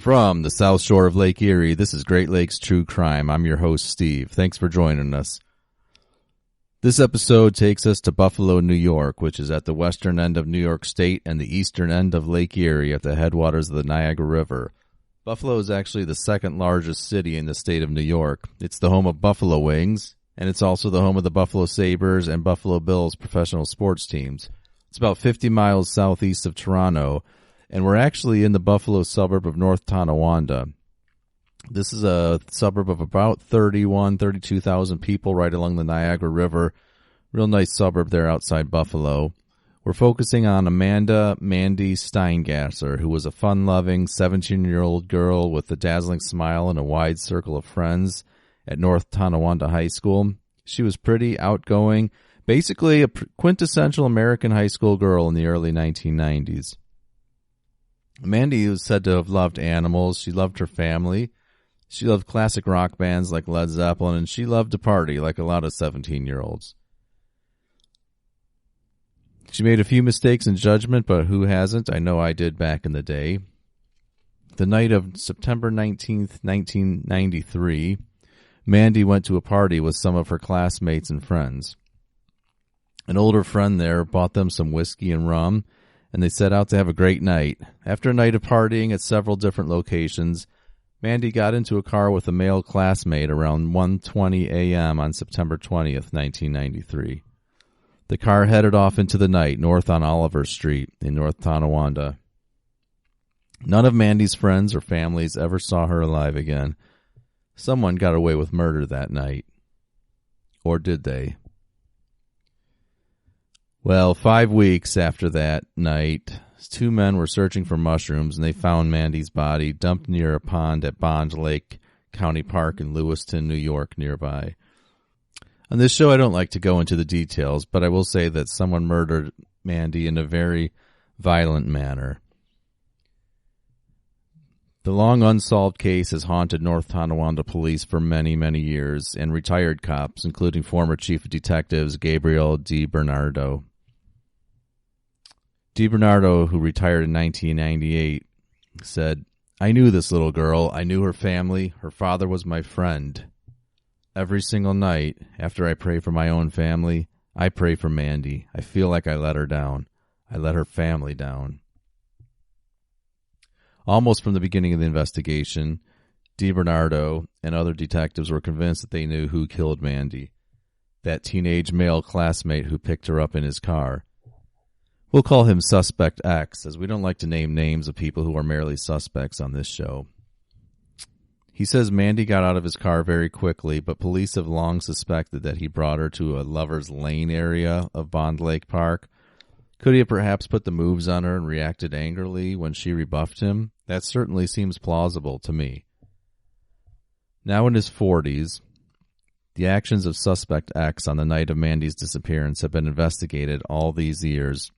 From the South Shore of Lake Erie, this is Great Lakes True Crime. I'm your host, Steve. Thanks for joining us. This episode takes us to Buffalo, New York, which is at the western end of New York State and the eastern end of Lake Erie at the headwaters of the Niagara River. Buffalo is actually the second largest city in the state of New York. It's the home of Buffalo Wings, and it's also the home of the Buffalo Sabres and Buffalo Bills professional sports teams. It's about 50 miles southeast of Toronto, and we're actually in the Buffalo suburb of North Tonawanda. This is a suburb of about 32,000 people right along the Niagara River. Real nice suburb there outside Buffalo. We're focusing on Mandy Steingasser, who was a fun-loving 17-year-old girl with a dazzling smile and a wide circle of friends at North Tonawanda High School. She was pretty, outgoing, basically a quintessential American high school girl in the early 1990s. Mandy was said to have loved animals. She loved her family. She loved classic rock bands like Led Zeppelin, and she loved to party like a lot of 17-year-olds. She made a few mistakes in judgment, but who hasn't? I know I did back in the day. The night of September 19th, 1993, Mandy went to a party with some of her classmates and friends. An older friend there bought them some whiskey and rum, and they set out to have a great night. After a night of partying at several different locations, Mandy got into a car with a male classmate around 1:20 a.m. on September 20th, 1993. The car headed off into the night north on Oliver Street in North Tonawanda. None of Mandy's friends or families ever saw her alive again. Someone got away with murder that night. Or did they? Well, 5 weeks after that night, two men were searching for mushrooms, and they found Mandy's body dumped near a pond at Bond Lake County Park in Lewiston, New York, nearby. On this show, I don't like to go into the details, but I will say that someone murdered Mandy in a very violent manner. The long unsolved case has haunted North Tonawanda police for many, many years, and retired cops, including former Chief of Detectives Gabriel DiBernardo. DiBernardo, who retired in 1998, said, "I knew this little girl. I knew her family. Her father was my friend. Every single night, after I pray for my own family, I pray for Mandy. I feel like I let her down. I let her family down." Almost from the beginning of the investigation, DiBernardo and other detectives were convinced that they knew who killed Mandy, that teenage male classmate who picked her up in his car. We'll call him Suspect X, as we don't like to name names of people who are merely suspects on this show. He says Mandy got out of his car very quickly, but police have long suspected that he brought her to a Lover's Lane area of Bond Lake Park. Could he have perhaps put the moves on her and reacted angrily when she rebuffed him? That certainly seems plausible to me. Now in his 40s, the actions of Suspect X on the night of Mandy's disappearance have been investigated all these years.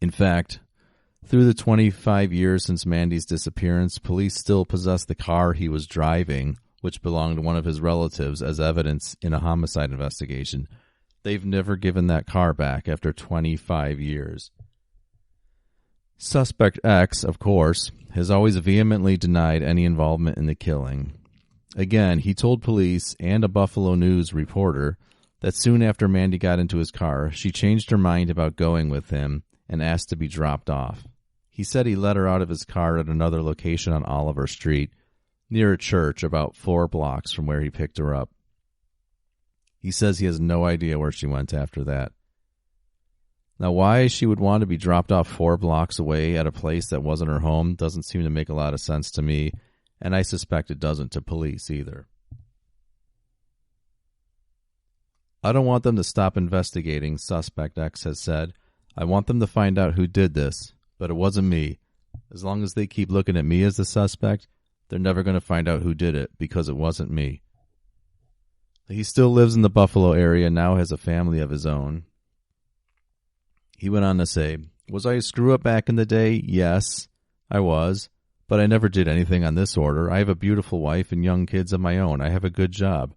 In fact, through the 25 years since Mandy's disappearance, police still possess the car he was driving, which belonged to one of his relatives, as evidence in a homicide investigation. They've never given that car back after 25 years. Suspect X, of course, has always vehemently denied any involvement in the killing. Again, he told police and a Buffalo News reporter that soon after Mandy got into his car, she changed her mind about going with him and asked to be dropped off. He said he let her out of his car at another location on Oliver Street, near a church about 4 blocks from where he picked her up. He says he has no idea where she went after that. Now, why she would want to be dropped off 4 blocks away at a place that wasn't her home doesn't seem to make a lot of sense to me, and I suspect it doesn't to police either. I don't want them to stop investigating, Suspect X has said. I want them to find out who did this, but it wasn't me. As long as they keep looking at me as the suspect, they're never going to find out who did it, because it wasn't me. He still lives in the Buffalo area and now has a family of his own. He went on to say, "Was I a screw-up back in the day? Yes, I was. But I never did anything on this order. I have a beautiful wife and young kids of my own. I have a good job.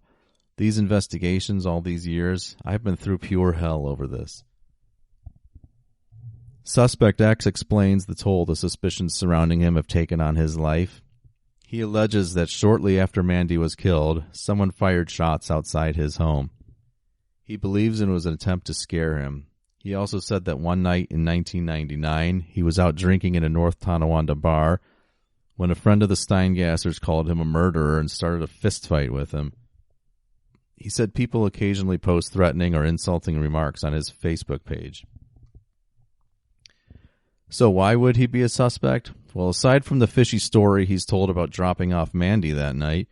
These investigations all these years, I've been through pure hell over this." Suspect X explains the toll the suspicions surrounding him have taken on his life. He alleges that shortly after Mandy was killed, someone fired shots outside his home. He believes it was an attempt to scare him. He also said that one night in 1999, he was out drinking in a North Tonawanda bar when a friend of the Steingassers called him a murderer and started a fistfight with him. He said people occasionally post threatening or insulting remarks on his Facebook page. So why would he be a suspect? Well, aside from the fishy story he's told about dropping off Mandy that night,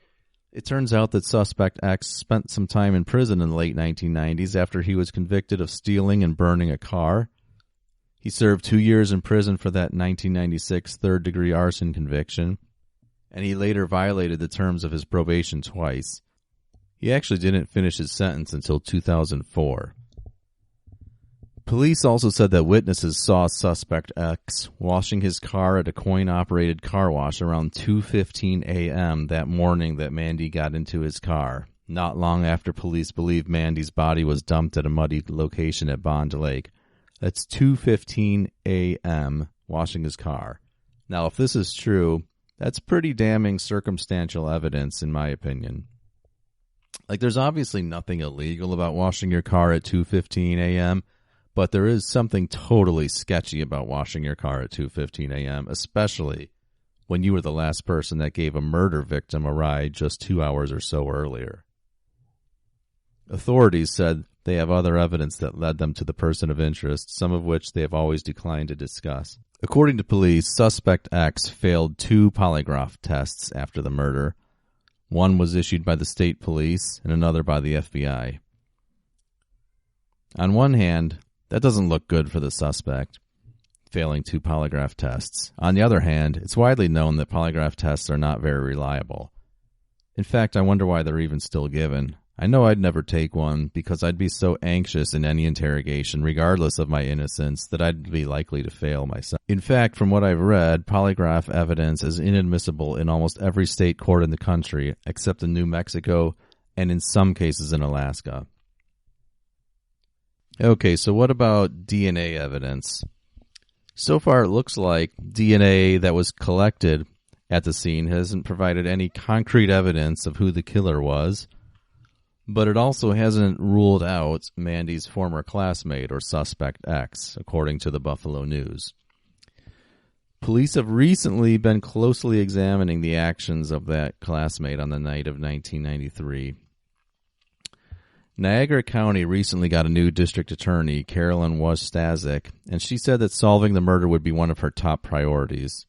it turns out that Suspect X spent some time in prison in the late 1990s after he was convicted of stealing and burning a car. He served 2 years in prison for that 1996 third-degree arson conviction, and he later violated the terms of his probation twice. He actually didn't finish his sentence until 2004. Police also said that witnesses saw Suspect X washing his car at a coin-operated car wash around 2:15 a.m. that morning that Mandy got into his car, not long after police believed Mandy's body was dumped at a muddy location at Bond Lake. That's 2:15 a.m. washing his car. Now, if this is true, that's pretty damning circumstantial evidence, in my opinion. Like, there's obviously nothing illegal about washing your car at 2:15 a.m., but there is something totally sketchy about washing your car at 2:15 a.m., especially when you were the last person that gave a murder victim a ride just 2 hours or so earlier. Authorities said they have other evidence that led them to the person of interest, some of which they have always declined to discuss. According to police, Suspect X failed 2 polygraph tests after the murder. One was issued by the state police and another by the FBI. On one hand, that doesn't look good for the suspect, failing 2 polygraph tests. On the other hand, it's widely known that polygraph tests are not very reliable. In fact, I wonder why they're even still given. I know I'd never take one because I'd be so anxious in any interrogation, regardless of my innocence, that I'd be likely to fail myself. In fact, from what I've read, polygraph evidence is inadmissible in almost every state court in the country, except in New Mexico and in some cases in Alaska. Okay, so what about DNA evidence? So far, it looks like DNA that was collected at the scene hasn't provided any concrete evidence of who the killer was, but it also hasn't ruled out Mandy's former classmate or Suspect X, according to the Buffalo News. Police have recently been closely examining the actions of that classmate on the night of 1993. Niagara County recently got a new district attorney, Carolyn Wojtaszek, and she said that solving the murder would be one of her top priorities.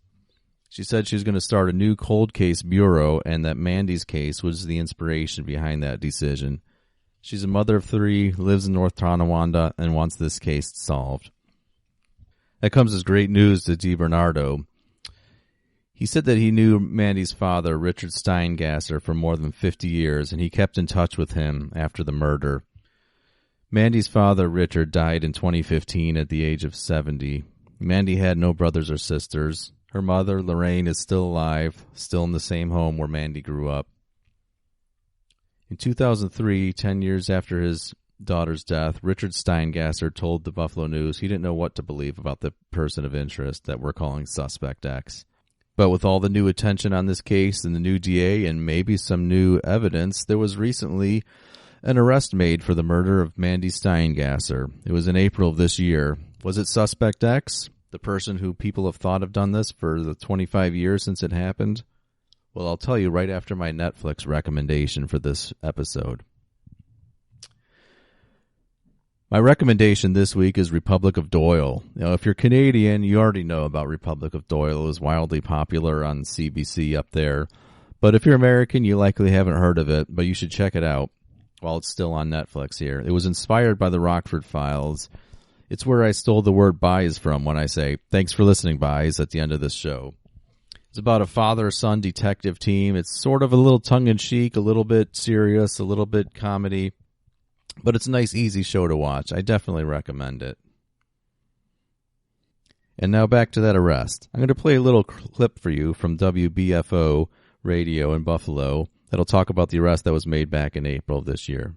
She said she was going to start a new cold case bureau and that Mandy's case was the inspiration behind that decision. She's a mother of 3, lives in North Tonawanda, and wants this case solved. That comes as great news to DiBernardo. He said that he knew Mandy's father, Richard Steingasser, for more than 50 years, and he kept in touch with him after the murder. Mandy's father, Richard, died in 2015 at the age of 70. Mandy had no brothers or sisters. Her mother, Lorraine, is still alive, still in the same home where Mandy grew up. In 2003, 10 years after his daughter's death, Richard Steingasser told the Buffalo News he didn't know what to believe about the person of interest that we're calling Suspect X. But with all the new attention on this case and the new DA and maybe some new evidence, there was recently an arrest made for the murder of Mandy Steingasser. It was in April of this year. Was it Suspect X, the person who people have thought have done this for the 25 years since it happened? Well, I'll tell you right after my Netflix recommendation for this episode. My recommendation this week is Republic of Doyle. Now, if you're Canadian, you already know about Republic of Doyle. It was wildly popular on CBC up there. But if you're American, you likely haven't heard of it, but you should check it out while it's still on Netflix here. It was inspired by the Rockford Files. It's where I stole the word buys from when I say, thanks for listening, buys, at the end of this show. It's about a father-son detective team. It's sort of a little tongue-in-cheek, a little bit serious, a little bit comedy. But it's a nice, easy show to watch. I definitely recommend it. And now back to that arrest. I'm going to play a little clip for you from WBFO radio in Buffalo that'll talk about the arrest that was made back in April of this year.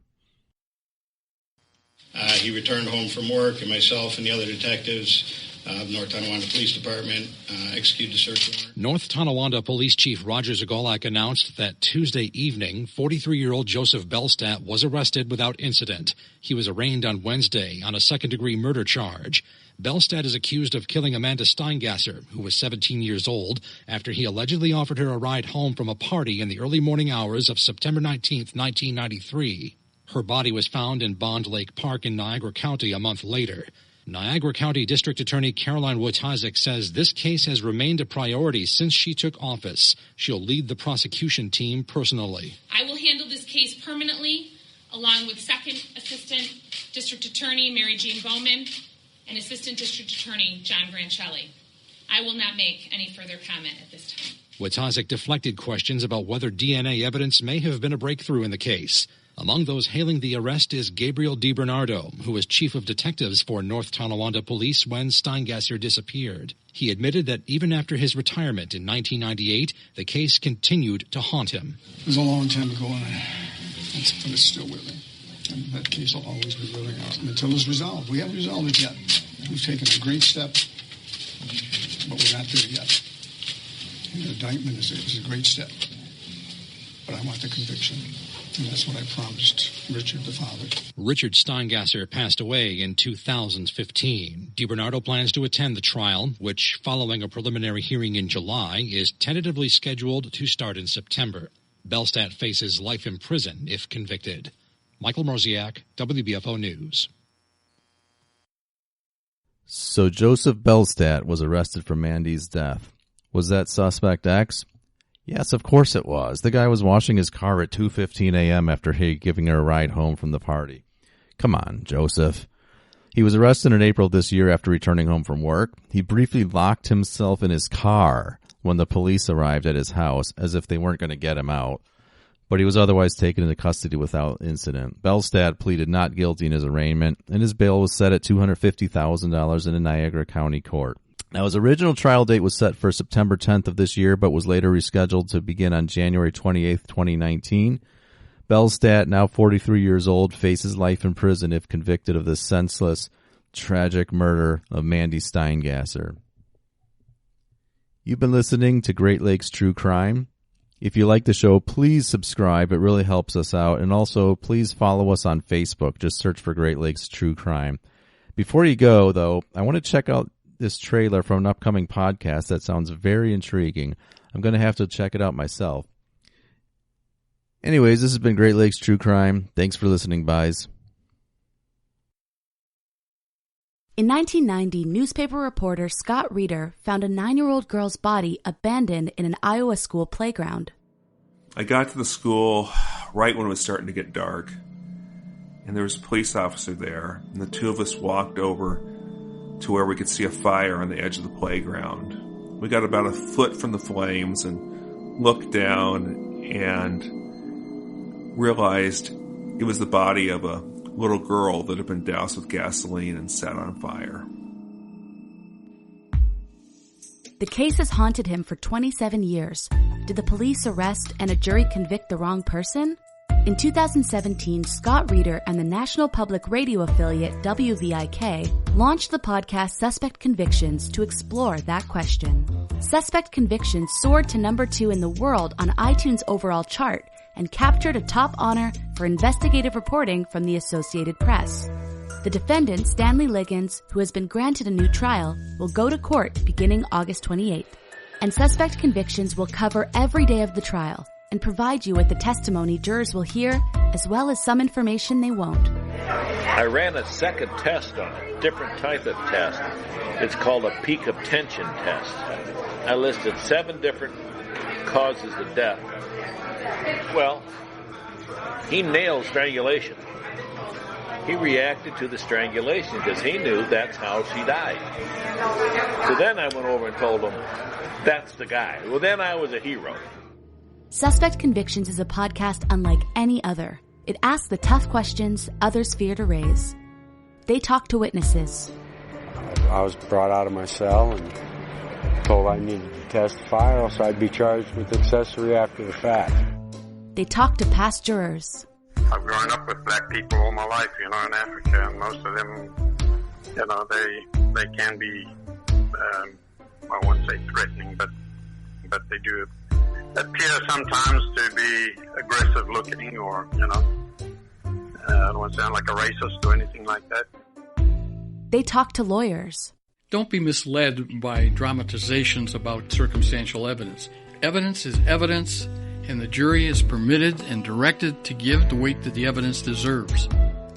He returned home from work, and myself and the other detectives North Tonawanda Police Department executed a search warrant. North Tonawanda Police Chief Roger Zagolak announced that Tuesday evening, 43-year-old Joseph Belstadt was arrested without incident. He was arraigned on Wednesday on a second-degree murder charge. Belstadt is accused of killing Amanda Steingasser, who was 17 years old, after he allegedly offered her a ride home from a party in the early morning hours of September 19, 1993. Her body was found in Bond Lake Park in Niagara County a month later. Niagara County District Attorney Caroline Wojtaszek says this case has remained a priority since she took office. She'll lead the prosecution team personally. I will handle this case permanently, along with Second Assistant District Attorney Mary Jean Bowman and Assistant District Attorney John Grancelli. I will not make any further comment at this time. Wojtaszek deflected questions about whether DNA evidence may have been a breakthrough in the case. Among those hailing the arrest is Gabriel DiBernardo, who was chief of detectives for North Tonawanda Police when Steingasser disappeared. He admitted that even after his retirement in 1998, the case continued to haunt him. It was a long time ago, but it's still with me. And that case will always be living out until it's resolved. We haven't resolved it yet. We've taken a great step, but we're not there yet. And the indictment is a great step. But I want the conviction. And that's what I promised Richard, the father. Richard Steingasser passed away in 2015. DiBernardo plans to attend the trial, which, following a preliminary hearing in July, is tentatively scheduled to start in September. Belstadt faces life in prison if convicted. Michael Mroziak, WBFO News. So Joseph Belstadt was arrested for Mandy's death. Was that suspect X? Yes, of course it was. The guy was washing his car at 2:15 a.m. after giving her a ride home from the party. Come on, Joseph. He was arrested in April this year after returning home from work. He briefly locked himself in his car when the police arrived at his house, as if they weren't going to get him out. But he was otherwise taken into custody without incident. Belstadt pleaded not guilty in his arraignment, and his bail was set at $250,000 in a Niagara County court. Now, his original trial date was set for September 10th of this year, but was later rescheduled to begin on January 28th, 2019. Belstadt, now 43 years old, faces life in prison if convicted of the senseless, tragic murder of Mandy Steingasser. You've been listening to Great Lakes True Crime. If you like the show, please subscribe. It really helps us out. And also, please follow us on Facebook. Just search for Great Lakes True Crime. Before you go, though, I want to check out this trailer from an upcoming podcast that sounds very intriguing. I'm going to have to check it out myself. Anyways, this has been Great Lakes True Crime. Thanks for listening, guys. In 1990, newspaper reporter Scott Reeder found a 9-year-old girl's body abandoned in an Iowa school playground. I got to the school right when it was starting to get dark, and there was a police officer there, and the two of us walked over to where we could see a fire on the edge of the playground. We got about a foot from the flames and looked down and realized it was the body of a little girl that had been doused with gasoline and set on fire. The case has haunted him for 27 years. Did the police arrest and a jury convict the wrong person? In 2017, Scott Reeder and the national public radio affiliate WVIK launched the podcast Suspect Convictions to explore that question. Suspect Convictions soared to number 2 in the world on iTunes' overall chart and captured a top honor for investigative reporting from the Associated Press. The defendant, Stanley Liggins, who has been granted a new trial, will go to court beginning August 28th. And Suspect Convictions will cover every day of the trial and provide you with the testimony jurors will hear, as well as some information they won't. I ran a second test on it, different type of test. It's called a peak of tension test. I listed 7 different causes of death. Well, he nailed strangulation. He reacted to the strangulation because he knew that's how she died. So then I went over and told him, that's the guy. Well, then I was a hero. Suspect Convictions is a podcast unlike any other. It asks the tough questions others fear to raise. They talk to witnesses. I was brought out of my cell and told I needed to testify, or else I'd be charged with accessory after the fact. They talk to past jurors. I've grown up with black people all my life, in Africa, and most of them, they can be I won't say threatening, but they do appear sometimes to be aggressive looking, or, I don't want to sound like a racist or anything like that. They talk to lawyers. Don't be misled by dramatizations about circumstantial evidence. Evidence is evidence, and the jury is permitted and directed to give the weight that the evidence deserves.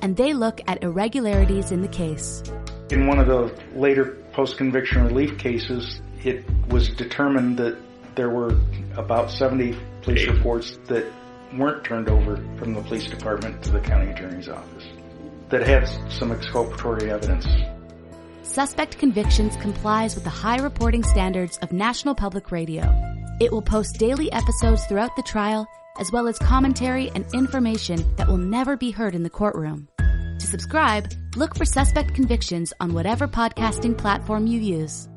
And they look at irregularities in the case. In one of the later post-conviction relief cases, it was determined that there were about 70 police reports that weren't turned over from the police department to the county attorney's office that had some exculpatory evidence. Suspect Convictions complies with the high reporting standards of National Public Radio. It will post daily episodes throughout the trial, as well as commentary and information that will never be heard in the courtroom. To subscribe, look for Suspect Convictions on whatever podcasting platform you use.